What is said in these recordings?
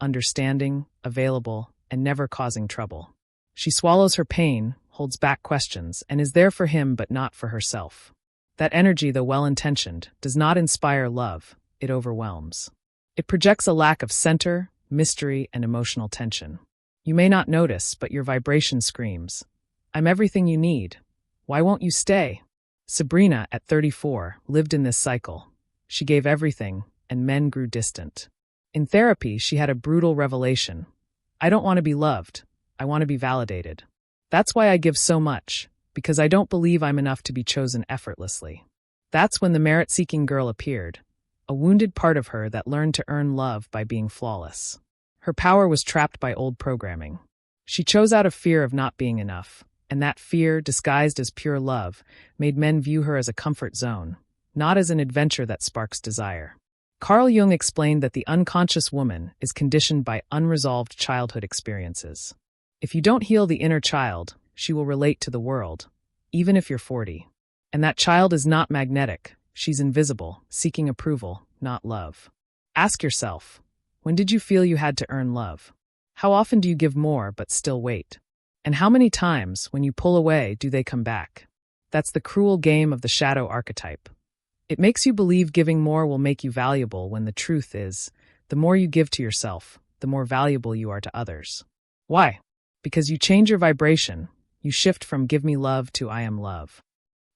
understanding, available, and never causing trouble. She swallows her pain, holds back questions, and is there for him but not for herself. That energy, though well-intentioned, does not inspire love, it overwhelms. It projects a lack of center, mystery, and emotional tension. You may not notice, but your vibration screams, "I'm everything you need. Why won't you stay?" Sabrina, at 34, lived in this cycle. She gave everything, and men grew distant. In therapy, she had a brutal revelation. "I don't want to be loved. I want to be validated. That's why I give so much, because I don't believe I'm enough to be chosen effortlessly." That's when the merit-seeking girl appeared, a wounded part of her that learned to earn love by being flawless. Her power was trapped by old programming. She chose out of fear of not being enough, and that fear, disguised as pure love, made men view her as a comfort zone, not as an adventure that sparks desire. Carl Jung explained that the unconscious woman is conditioned by unresolved childhood experiences. If you don't heal the inner child, she will relate to the world, even if you're 40. And that child is not magnetic, she's invisible, seeking approval, not love. Ask yourself, when did you feel you had to earn love? How often do you give more but still wait? And how many times, when you pull away, do they come back? That's the cruel game of the shadow archetype. It makes you believe giving more will make you valuable when the truth is, the more you give to yourself, the more valuable you are to others. Why? Because you change your vibration, you shift from "give me love" to "I am love."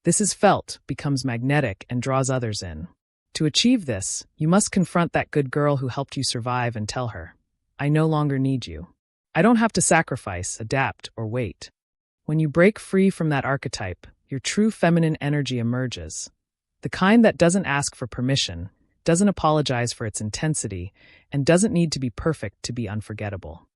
This is felt, becomes magnetic, and draws others in. To achieve this, you must confront that good girl who helped you survive and tell her, "I no longer need you. I don't have to sacrifice, adapt, or wait." When you break free from that archetype, your true feminine energy emerges. The kind that doesn't ask for permission, doesn't apologize for its intensity, and doesn't need to be perfect to be unforgettable.